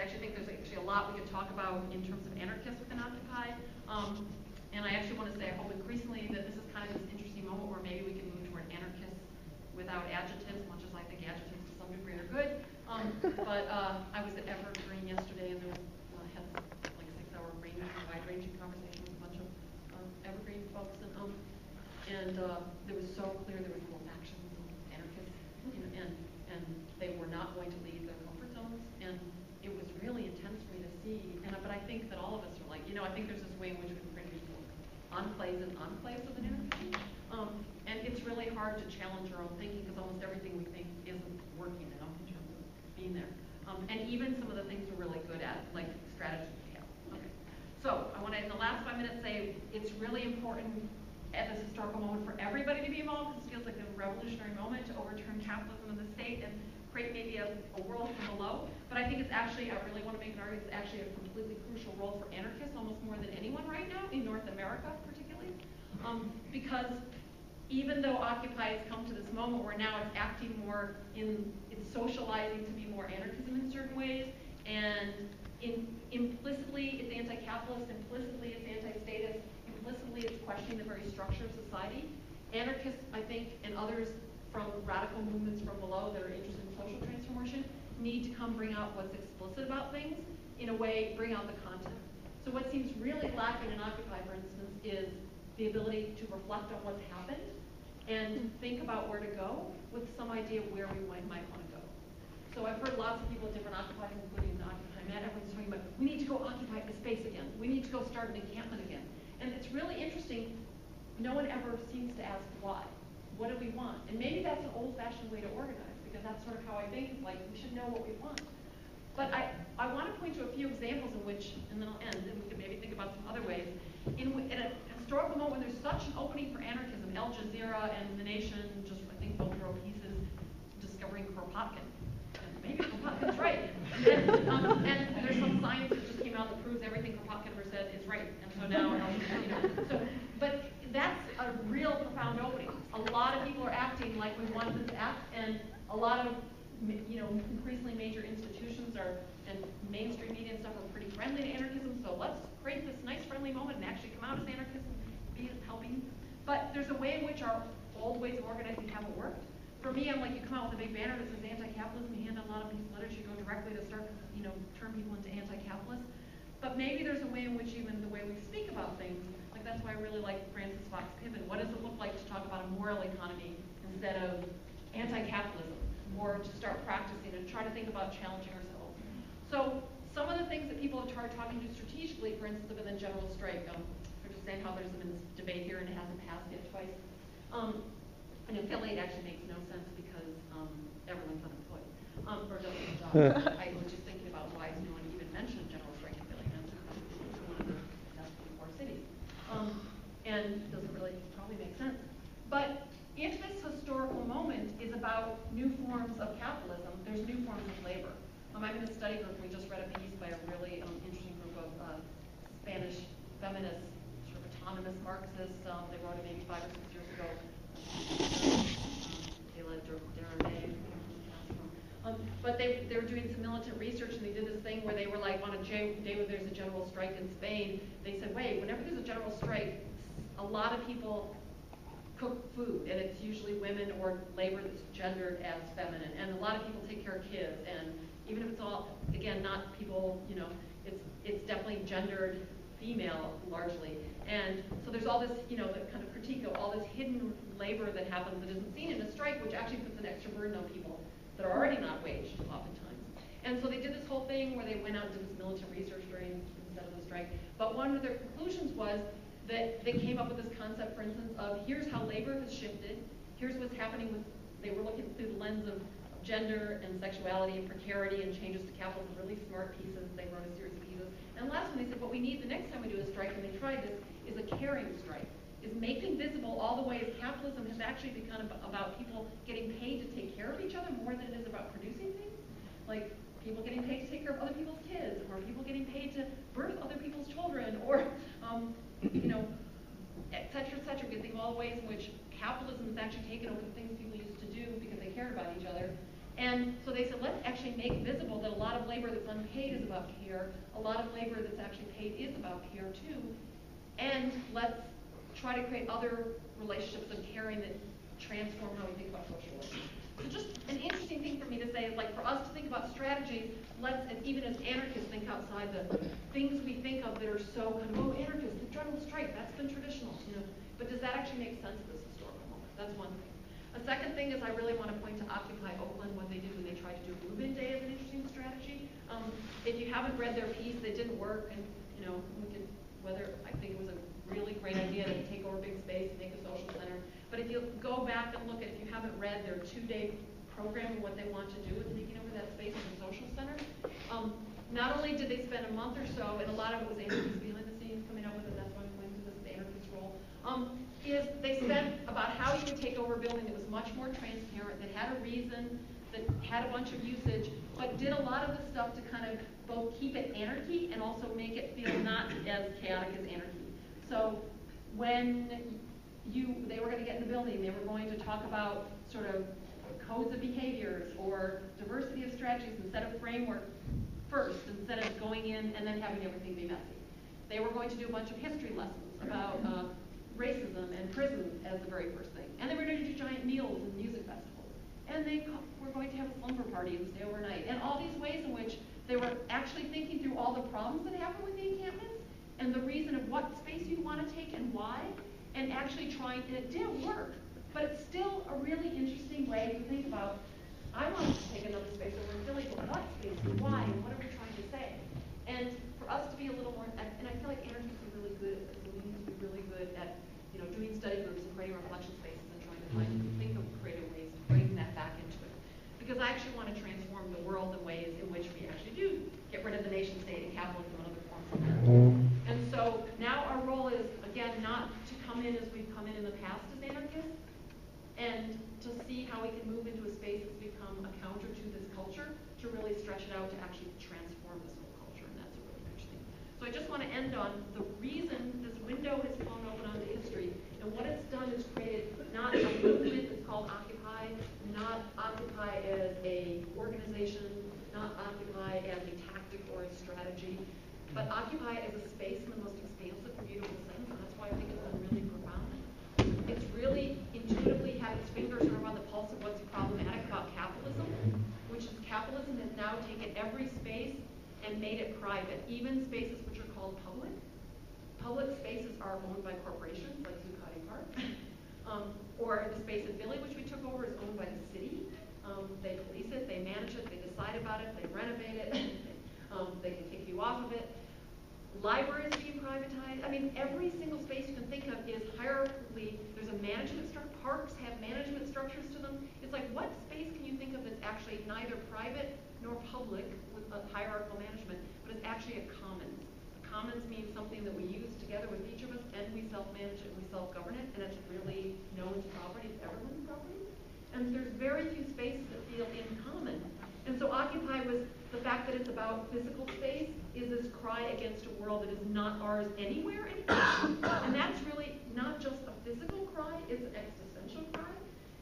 actually think there's actually a lot we could talk about in terms of anarchists within Occupy. And I actually want to say I hope increasingly that this is kind of this interesting moment where maybe we can move toward anarchists without adjectives, much as I think adjectives to some degree are good. But I was at Evergreen yesterday, and there was had like a 6-hour wide-ranging conversation with a bunch of Evergreen folks, and it was so clear there was real factions of anarchists, and they were not going to leave their comfort zones, and it was really intense for me to see. But I think that all of us are like, I think there's this way in which we can create enclaves and enclaves of an anarchy, and it's really hard to challenge our own thinking because almost everything we think isn't working in terms of being there. And even some of the things we're really good at, like strategies we have. Okay. So I want to, in the last 5 minutes, say it's really important at this historical moment for everybody to be involved, because it feels like a revolutionary moment to overturn capitalism in the state and create maybe a world from below. But I think it's actually, I really want to make an argument, it's actually a completely crucial role for anarchists, almost more than anyone right now, in North America particularly. Because even though Occupy has come to this moment where now it's acting more it's socializing to be more anarchism in certain ways, and implicitly it's anti-capitalist, implicitly it's anti-statist, implicitly it's questioning the very structure of society. Anarchists, I think, and others from radical movements from below that are interested in social transformation need to come bring out what's explicit about things, in a way, bring out the content. So what seems really lacking in Occupy, for instance, is the ability to reflect on what's happened and think about where to go with some idea of where we might want to go. So I've heard lots of people at different Occupies, including the Occupy Met, everyone's talking about, we need to go occupy the space again. We need to go start an encampment again. And it's really interesting, no one ever seems to ask why. What do we want? And maybe that's an old-fashioned way to organize, because that's sort of how I think, like, we should know what we want. But I want to point to a few examples in which, and then I'll end, and we can maybe think about some other ways, in a historical moment when there's such an opening for anarchism. Al Jazeera and The Nation just, I think, both wrote pieces discovering Kropotkin. And maybe Kropotkin's right. And there's some science that just came out that proves everything Kropotkin ever said is right. And so now, but that's a real profound opening. A lot of people are acting like we want them to act, and a lot of increasingly major institutions and mainstream media and stuff are pretty friendly to anarchism, so let's create this nice friendly moment and actually come out as anarchists and be helping. But there's a way in which our old ways of organizing haven't worked. For me, I'm like, you come out with a big banner that says anti-capitalism, you hand out a lot of these letters, you go directly to start, turn people into anti-capitalists. But maybe there's a way in which even the way we speak about things, like that's why I really like Francis Fox Piven. What does it look like to talk about a moral economy instead of anti-capitalism? Or to start practicing and try to think about challenging ourselves. So some of the things that people have started talking to strategically, for instance, have been the general strike. We're just saying how there's been this debate here and it hasn't passed yet twice. And affiliate actually makes no sense because everyone's unemployed or doesn't have a job. I was just thinking about why no one even mentioned general strike affiliate. It's one of the best poor cities. And doesn't really probably make sense. But if this historical moment is about new forms of capitalism, there's new forms of labor. I'm in a study group. We just read a piece by a really interesting group of Spanish feminists, sort of autonomous Marxists. They wrote it maybe 5 or 6 years ago. But they were doing some militant research, and they did this thing where they were like, on a day where there's a general strike in Spain, they said, wait, whenever there's a general strike, a lot of people cook food, and it's usually women or labor that's gendered as feminine, and a lot of people take care of kids, and even if it's all, again, not people, it's definitely gendered female largely, and so there's all this, the kind of critique of all this hidden labor that happens that isn't seen in a strike, which actually puts an extra burden on people that are already not waged oftentimes. And so they did this whole thing where they went out and did this militant research instead of the strike, but one of their conclusions was that they came up with this concept, for instance, of here's how labor has shifted, here's what's happening with, they were looking through the lens of gender and sexuality and precarity and changes to capitalism, really smart pieces, they wrote a series of pieces. And the last one, they said, what we need the next time we do a strike, and they tried this, is a caring strike, is making visible all the ways capitalism has actually become about people getting paid to take care of each other more than it is about producing things. Like people getting paid to take care of other people's kids, or people getting paid to birth other people's children, or et cetera, et cetera. We can think of all the ways in which capitalism has actually taken over the things people used to do because they cared about each other. And so they said, let's actually make visible that a lot of labor that's unpaid is about care, a lot of labor that's actually paid is about care too, and let's try to create other relationships of caring that transform how we think about social relations. So just an interesting thing for me to say is, like, for us to think about strategies, let's, and even as anarchists, think outside the things we think of that are so kind of, oh, anarchists, the general strike, that's been traditional, you know. But does that actually make sense at this historical moment? That's one thing. A second thing is I really want to point to Occupy Oakland, what they did when they tried to do move-in day as an interesting strategy. If you haven't read their piece, they didn't work, and, you know, we can, whether, I think it was a really great idea to take over big space and make a social center. But if you go back and look at, if you haven't read their 2-day program and what they want to do with taking over that space as a social center, not only did they spend a month or so, and a lot of it was anarchists behind the scenes coming up with it, that's why I'm going to this anarchist role, is they spent about how you would take over a building that was much more transparent, that had a reason, that had a bunch of usage, but did a lot of the stuff to kind of both keep it anarchy and also make it feel not as chaotic as anarchy. So when they were going to get in the building, they were going to talk about sort of codes of behaviors or diversity of strategies instead of framework first, instead of going in and then having everything be messy. They were going to do a bunch of history lessons about racism and prisons as the very first thing. And they were going to do giant meals and music festivals. And they were going to have a slumber party and stay overnight. And all these ways in which they were actually thinking through all the problems that happen with the encampments and the reason of what space you want to take and why, and actually trying, and it didn't work, but it's still a really interesting way to think about, I want to take another space over in Philly, but what space and why, and what are we trying to say? And for us to be a little more, and I feel like anarchists are really good at this, and we need to be really good at, you know, doing study groups and creating reflection spaces and trying to find, think of creative ways to bring that back into it. Because I actually want to transform the world in ways in which we actually do get rid of the nation state and capitalism and other forms of anarchy. And so now our role is, again, not to come in as we've come in the past as anarchists, and to see how we can move into a space that's become a counter to this culture, to really stretch it out to actually transform this whole culture, and that's a really huge thing. So I just want to end on the reason this window has flown open onto history, and what it's done is created not a movement that's called Occupy, not Occupy as a organization, not Occupy as a tactic or a strategy, but Occupy as a space in the most expansive, beautiful sense, and that's why I think it's been really profound. It's really intuitively had its fingers sort of on the pulse of what's problematic about capitalism, which is capitalism has now taken every space and made it private, even spaces which are called public. Public spaces are owned by corporations, like Zuccotti Park, or the space in Philly, which we took over, is owned by the city. They police it, they manage it, they decide about it, they renovate it, they can kick you off of it. Libraries being privatized. I mean, every single space you can think of is hierarchically, there's a management structure. Parks have management structures to them. It's like, what space can you think of that's actually neither private nor public with a hierarchical management, but it's actually a commons. A commons means something that we use together with each of us, and we self-manage it, and we self-govern it, and it's really no one's property, it's everyone's property. And there's very few spaces that feel in common. And so Occupy was the fact that it's about physical space is this cry against a world that is not ours anywhere anymore. And that's really not just a physical cry, it's an existential cry.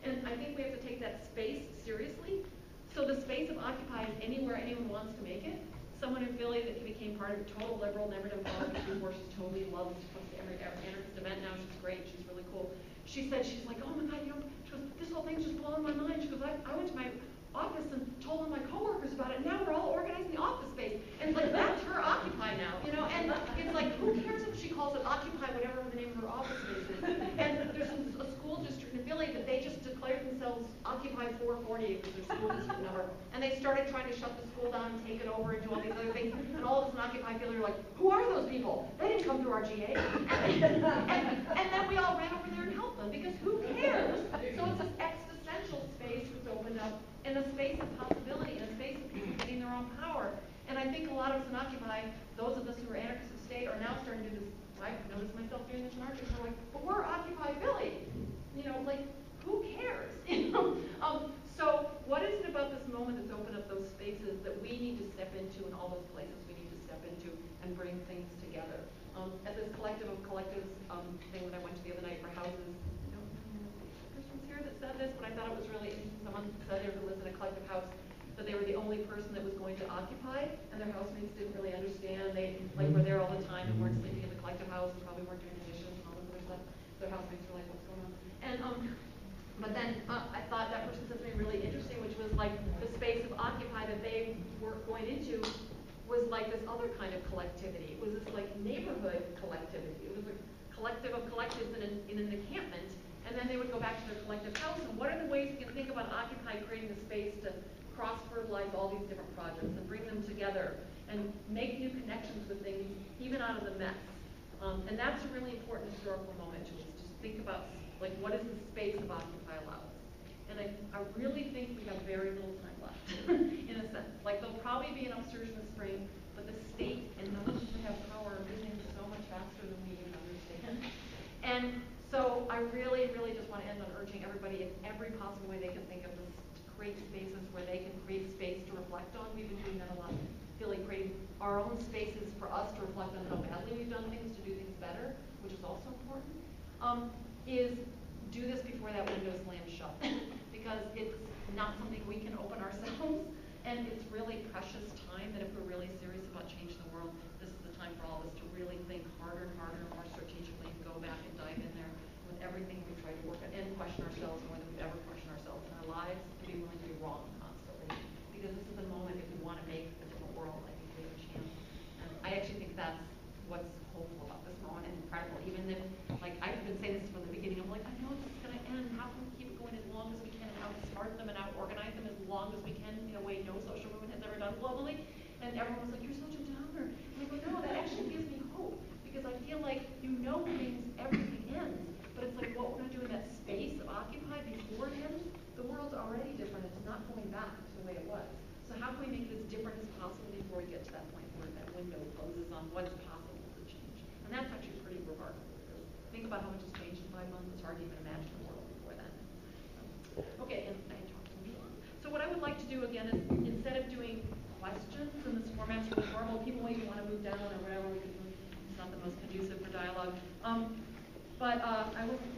And I think we have to take that space seriously. So the space of Occupy is anywhere anyone wants to make it. Someone in Philly that became part of a total liberal, never done politics before, she's totally loves to come to every anarchist event now, she's great, she's really cool. She said, she's like, oh my God, you know, she goes, this whole thing's just blowing my mind. She goes, I went to my office and told all my coworkers about it, and now we're all organizing the office space. And like, that's her Occupy now, you know? And it's like, who cares if she calls it Occupy, whatever the name of her office space is? And there's a school district in Philly that they just declared themselves Occupy 440 was their school district number. And they started trying to shut the school down and take it over and do all these other things. And all of us in Occupy Philly were like, who are those people? They didn't come through our GA. And then we all ran over there and helped them, because who cares? So it's this existential space that's opened up, in a space of possibility, in a space of people getting their own power. And I think a lot of us in Occupy, those of us who are anarchists of state, are now starting to do this. I notice myself doing this in Anarchy. We're like, but we're Occupy Philly. You know, like, who cares? You know? So what is it about this moment that's opened up those spaces that we need to step into, and all those places we need to step into and bring things together? At this collective of collectives thing that I went to the other night for houses, you know, this person's here that said this, but I thought it was really interesting. Someone said there who lives in a collective house that they were the only person that was going to occupy, and their housemates didn't really understand. They were there all the time and weren't sleeping in the collective house and probably weren't doing the dishes and all this other stuff. Their housemates were like, what's going on? And but then I thought that person said something really interesting, which was like the space of occupy that they were going into was like this other kind of collectivity. It was this like neighborhood collectivity. It was a collective of collectives in an encampment, and then they would go back to their collective house. And what are the ways you can think about occupy creating the space to cross-fertilize all these different projects and bring them together and make new connections with things, even out of the mess. And that's a really important historical moment to us, just think about like what is the space of occupy allows. And I really think we have very little time left, in a sense. Like there'll probably be an upsurge in the spring, but the state and those who have power are moving so much faster than we even understand. And so I really, really just want to end on urging everybody in every possible way they can think of this to create spaces where they can create space to reflect on. We've been doing that a lot. Really creating our own spaces for us to reflect on how badly we've done things, to do things better, which is also important. Is do this before that window slams shut, because it's not something we can open ourselves, and it's really precious time that if we're really serious about changing the world, this is the time for all of us to really think harder and harder and more strategically and go back and dive in there with everything we try to work at and question ourselves more than we've ever questioned ourselves in our lives, and be willing to be wrong constantly, because this is the moment if we want to make a different world. I think we have a chance, and I actually think that's what's hopeful about this moment and incredible. Even if, like, I've been saying this from the beginning, I'm like, I know this is going to end. How can we keep it going as long as we can and outsmart them and out-organize them as long as we can in a way no social movement has ever done globally? And everyone was like, you're such a downer. And I go, no, that actually gives me hope, because I feel like everything ends, but it's like what we're going to do in that space of occupy before it ends. The world's already different. It's not going back to the way it was. So how can we make it as different as possible before we get to that point where that window closes on what's possible to change? And that's actually pretty remarkable. Think about how much has changed in 5 months. It's hard to even imagine the world before then. Okay, and I talked too long. So what I would like to do again is, instead of doing questions in this format really formal, people maybe want to move down or whatever. It's not the most conducive for dialogue. But I wasn't.